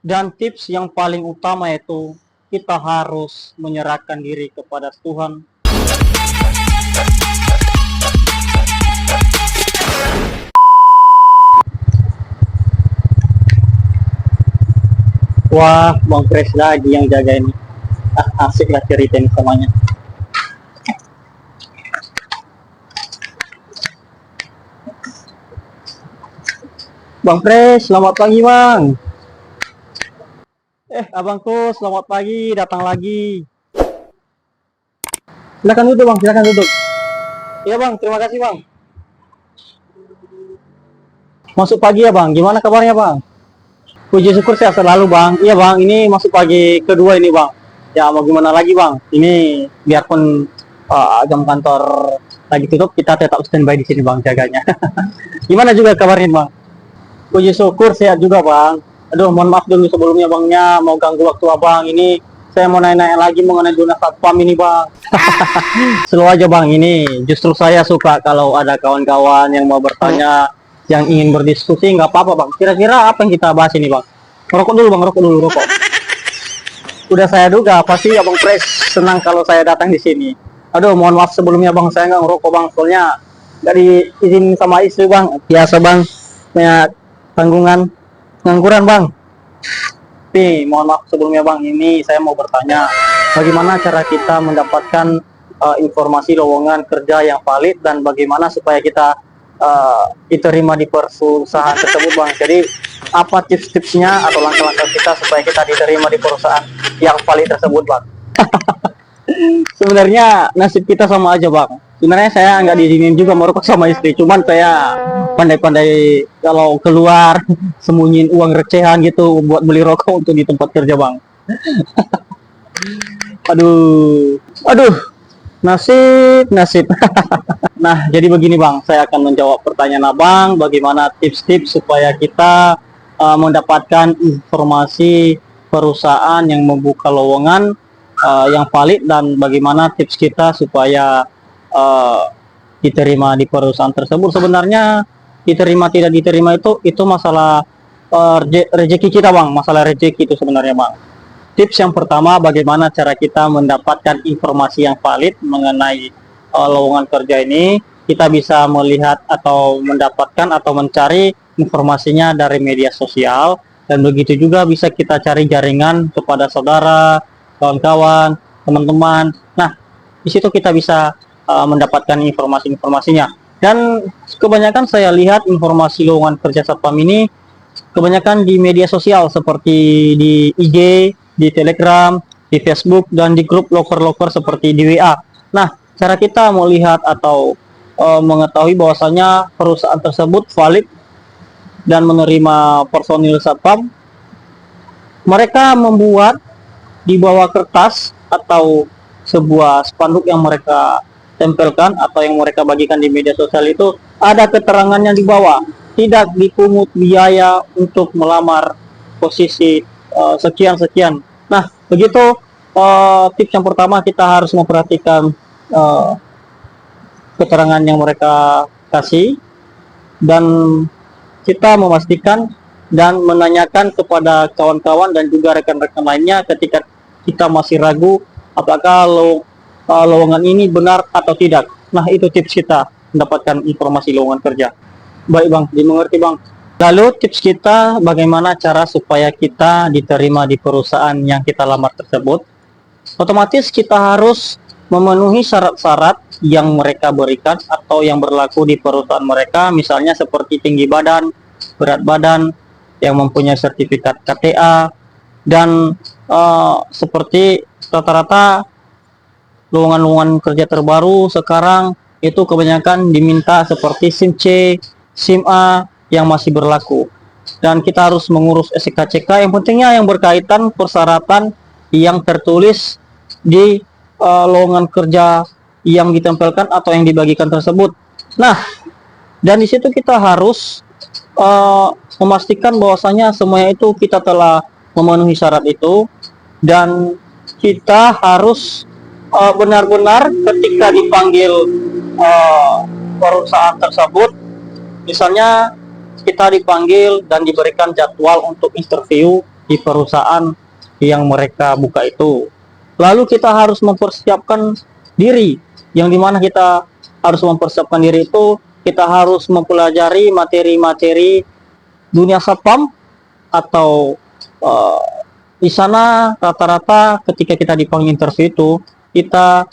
Dan tips yang paling utama itu kita harus menyerahkan diri kepada Tuhan. Wah, Bang Pres lagi yang jaga ini. Asik lah ceritain semuanya. Bang Pres, selamat pagi Bang. Abangku, selamat pagi, datang lagi. Silakan duduk Bang, silakan duduk. Iya Bang, terima kasih Bang. Masuk pagi ya Bang, gimana kabarnya Bang? Puji syukur sehat selalu Bang. Iya Bang, ini masuk pagi kedua ini Bang. Ya mau gimana lagi Bang? Ini biarpun jam kantor lagi tutup, kita tetap standby di sini Bang jaganya. Gimana juga kabarnya Bang? Puji syukur sehat juga Bang. Aduh, mohon maaf dulu sebelumnya Bangnya, mau ganggu waktu Abang. Ini saya mau nanya-nanya lagi mengenai Duna Satpam ini Bang. Slow aja Bang, ini justru saya suka kalau ada kawan-kawan yang mau bertanya, yang ingin berdiskusi, nggak apa-apa Bang. Kira-kira apa yang kita bahas ini Bang? Rokok dulu Bang, rokok dulu, rokok. Udah saya duga, pasti Abang Pres senang kalau saya datang di sini. Aduh, mohon maaf sebelumnya Bang, saya nggak ngerokok Bang, soalnya nggak diizin sama istri Bang. Biasa Bang, punya tanggungan pengangguran Bang. Tapi mohon maaf sebelumnya Bang, ini saya mau bertanya, bagaimana cara kita mendapatkan informasi lowongan kerja yang valid dan bagaimana supaya kita diterima di perusahaan tersebut Bang. Jadi apa tips-tipsnya atau langkah-langkah kita supaya kita diterima di perusahaan yang valid tersebut Bang? Sebenarnya nasib kita sama aja Bang. Sebenarnya saya nggak diizinin juga merokok sama istri, cuman saya pandai-pandai kalau keluar sembunyiin uang recehan gitu buat beli rokok untuk di tempat kerja Bang. Aduh, aduh, nasib, nasib. Nah, jadi begini Bang, saya akan menjawab pertanyaan Abang, bagaimana tips-tips supaya kita mendapatkan informasi perusahaan yang membuka lowongan yang valid dan bagaimana tips kita supaya uh, diterima di perusahaan tersebut. Sebenarnya diterima tidak diterima itu masalah rezeki kita Bang, masalah rezeki itu sebenarnya Bang. Tips yang pertama, bagaimana cara kita mendapatkan informasi yang valid mengenai lowongan kerja ini. Kita bisa melihat atau mendapatkan atau mencari informasinya dari media sosial, dan begitu juga bisa kita cari jaringan kepada saudara, kawan-kawan, teman-teman. Nah, di situ kita bisa mendapatkan informasi-informasinya. Dan kebanyakan saya lihat informasi lowongan kerja Satpam ini kebanyakan di media sosial seperti di IG, di Telegram, di Facebook, dan di grup loker-loker seperti di WA. Nah, cara kita melihat atau mengetahui bahwasanya perusahaan tersebut valid dan menerima personil Satpam, mereka membuat di bawah kertas atau sebuah spanduk yang mereka tempelkan atau yang mereka bagikan di media sosial itu ada keterangannya di bawah, tidak dipungut biaya untuk melamar posisi sekian-sekian. Nah, begitu tips yang pertama, kita harus memperhatikan keterangan yang mereka kasih, dan kita memastikan dan menanyakan kepada kawan-kawan dan juga rekan-rekan lainnya ketika kita masih ragu apakah lowongan ini benar atau tidak. Nah, itu tips kita mendapatkan informasi lowongan kerja. Baik Bang, dimengerti Bang. Lalu tips kita bagaimana cara supaya kita diterima di perusahaan yang kita lamar tersebut. Otomatis kita harus memenuhi syarat-syarat yang mereka berikan atau yang berlaku di perusahaan mereka, misalnya seperti tinggi badan, berat badan, yang mempunyai sertifikat KTA, dan seperti rata-rata lowongan-lowongan kerja terbaru sekarang itu kebanyakan diminta seperti SIM C, SIM A yang masih berlaku. Dan kita harus mengurus SKCK, yang pentingnya yang berkaitan persyaratan yang tertulis di lowongan kerja yang ditempelkan atau yang dibagikan tersebut. Nah, dan di situ kita harus memastikan bahwasanya semuanya itu kita telah memenuhi syarat itu, dan kita harus benar-benar ketika dipanggil perusahaan tersebut, misalnya kita dipanggil dan diberikan jadwal untuk interview, di perusahaan yang mereka buka itu. Lalu kita harus mempersiapkan diri, yang dimana kita harus mempersiapkan diri itu kita harus mempelajari materi-materi dunia satpam atau di sana rata-rata ketika kita dipanggil interview itu kita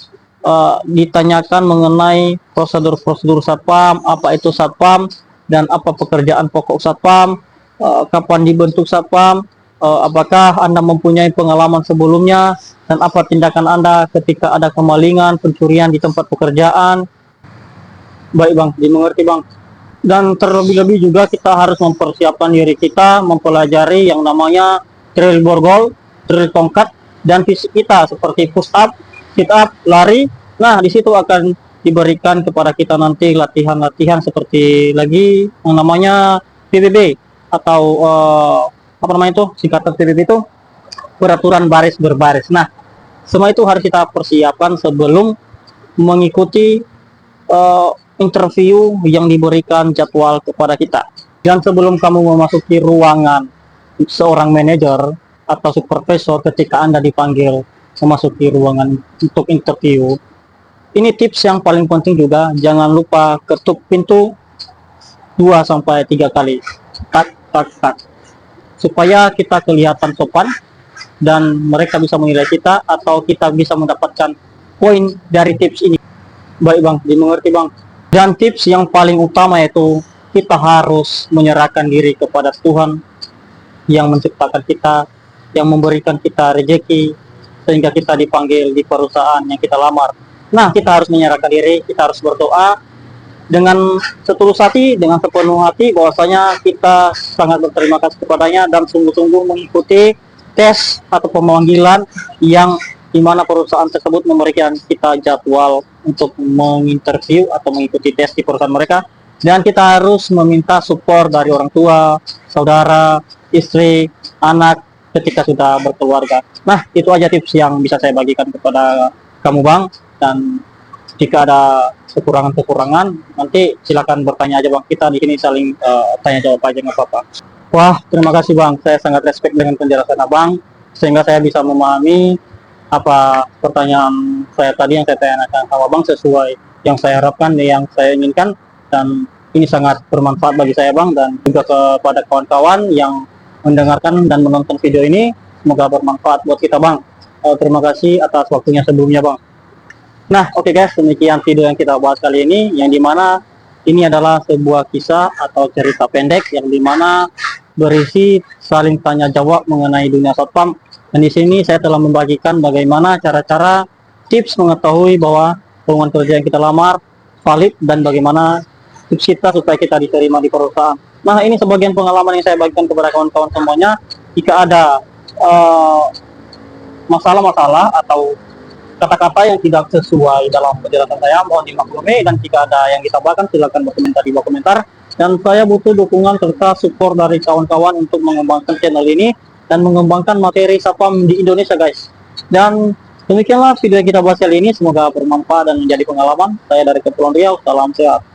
ditanyakan mengenai prosedur-prosedur satpam, apa itu satpam dan apa pekerjaan pokok satpam, kapan dibentuk satpam, apakah Anda mempunyai pengalaman sebelumnya dan apa tindakan Anda ketika ada kemalingan, pencurian di tempat pekerjaan. Baik Bang, dimengerti Bang. Dan terlebih-lebih juga kita harus mempersiapkan diri kita mempelajari yang namanya drill borgol, drill tongkat, dan fisik kita seperti push up, sit up, lari. Nah, di situ akan diberikan kepada kita nanti latihan-latihan seperti lagi yang namanya PBB atau apa namanya itu, singkatan PBB itu peraturan baris berbaris. Nah, semua itu harus kita persiapkan sebelum mengikuti interview yang diberikan jadwal kepada kita. Dan sebelum kamu memasuki ruangan seorang manajer atau supervisor ketika Anda dipanggil memasuki ruangan untuk interview, ini tips yang paling penting juga, jangan lupa ketuk pintu 2-3 kali. Tak, tak, tak. Supaya kita kelihatan sopan dan mereka bisa menilai kita atau kita bisa mendapatkan poin dari tips ini. Baik Bang, dimengerti Bang. Dan tips yang paling utama yaitu kita harus menyerahkan diri kepada Tuhan yang menciptakan kita, yang memberikan kita rezeki sehingga kita dipanggil di perusahaan yang kita lamar. Nah, kita harus menyerahkan diri, kita harus berdoa dengan setulus hati, dengan sepenuh hati bahwasanya kita sangat berterima kasih kepadanya dan sungguh-sungguh mengikuti tes atau pemanggilan yang dimana perusahaan tersebut memberikan kita jadwal untuk menginterview atau mengikuti tes di perusahaan mereka, dan kita harus meminta support dari orang tua, saudara, istri, anak ketika sudah berkeluarga. Nah, itu aja tips yang bisa saya bagikan kepada kamu Bang, dan jika ada kekurangan-kekurangan nanti silakan bertanya aja Bang, kita di sini saling tanya jawab aja nggak apa-apa. Wah, terima kasih Bang, saya sangat respect dengan penjelasan Abang sehingga saya bisa memahami apa pertanyaan saya tadi yang saya tanyakan sama Bang sesuai yang saya harapkan, yang saya inginkan, dan ini sangat bermanfaat bagi saya Bang dan juga kepada kawan-kawan yang mendengarkan dan menonton video ini, semoga bermanfaat buat kita Bang. Terima kasih atas waktunya sebelumnya Bang. Nah, oke guys, demikian video yang kita bahas kali ini, yang dimana ini adalah sebuah kisah atau cerita pendek yang dimana berisi saling tanya jawab mengenai dunia satpam. Dan di sini saya telah membagikan bagaimana cara-cara tips mengetahui bahwa lowongan kerja yang kita lamar valid dan bagaimana tips kita supaya kita diterima di perusahaan. Nah, ini sebagian pengalaman yang saya bagikan kepada kawan-kawan semuanya. Jika ada masalah-masalah atau kata-kata yang tidak sesuai dalam penjelasan saya, mohon dimaklumi, dan jika ada yang ditambahkan silakan berkomentar di bawah komentar. Dan saya butuh dukungan serta support dari kawan-kawan untuk mengembangkan channel ini dan mengembangkan materi satpam di Indonesia guys. Dan demikianlah video yang kita bahas kali ini, semoga bermanfaat dan menjadi pengalaman. Saya dari Kepulauan Riau, salam sehat.